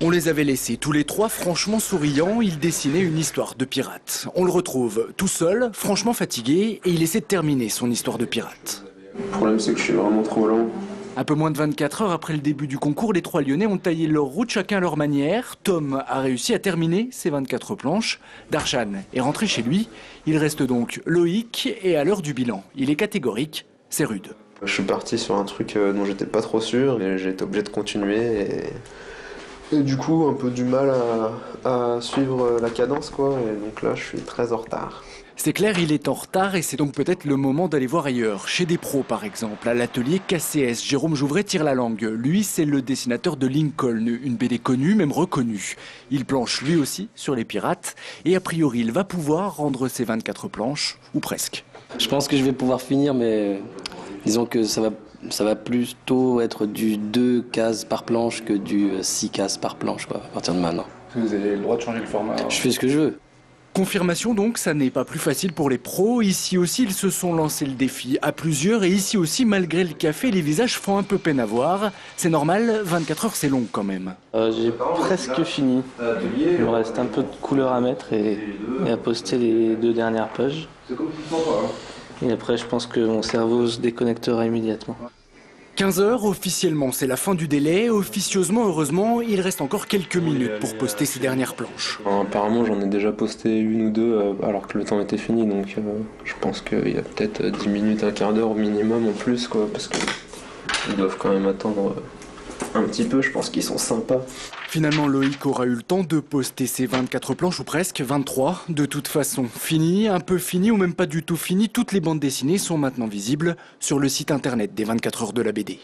On les avait laissés tous les trois franchement souriants, ils dessinaient une histoire de pirate. On le retrouve tout seul, franchement fatigué, et il essaie de terminer son histoire de pirate. Le problème c'est que je suis vraiment trop lent. Un peu moins de 24 heures après le début du concours, les trois Lyonnais ont taillé leur route chacun à leur manière. Tom a réussi à terminer ses 24 planches. Darshan est rentré chez lui. Il reste donc Loïc et à l'heure du bilan, il est catégorique, c'est rude. Je suis parti sur un truc dont j'étais pas trop sûr et j'ai été obligé de continuer et du coup un peu du mal à suivre la cadence quoi. Et donc là je suis très en retard. C'est clair, il est en retard et c'est donc peut-être le moment d'aller voir ailleurs. Chez des pros par exemple, à l'atelier KCS, Jérôme Jouvray tire la langue. Lui, c'est le dessinateur de Lincoln, une BD connue, même reconnue. Il planche lui aussi sur les pirates et a priori il va pouvoir rendre ses 24 planches, ou presque. Je pense que je vais pouvoir finir, mais disons que ça va plutôt être du 2 cases par planche que du 6 cases par planche quoi, à partir de maintenant. Vous avez le droit de changer le format. Je fais ce que je veux. Confirmation donc, ça n'est pas plus facile pour les pros. Ici aussi, ils se sont lancés le défi à plusieurs et ici aussi, malgré le café, les visages font un peu peine à voir. C'est normal, 24 heures c'est long quand même. J'ai presque fini. Il me reste un peu de couleur à mettre et à poster les 2 dernières pages. Et après, je pense que mon cerveau se déconnectera immédiatement. 15 heures, officiellement c'est la fin du délai. Officieusement, heureusement, il reste encore quelques minutes pour poster ces dernières planches. Apparemment j'en ai déjà posté une ou deux alors que le temps était fini, donc je pense qu'il y a peut-être 10 minutes, un quart d'heure au minimum en plus quoi, parce qu'ils doivent quand même attendre un petit peu, je pense qu'ils sont sympas. Finalement, Loïc aura eu le temps de poster ses 24 planches, ou presque, 23. De toute façon, fini, un peu fini ou même pas du tout fini, toutes les bandes dessinées sont maintenant visibles sur le site internet des 24 heures de la BD.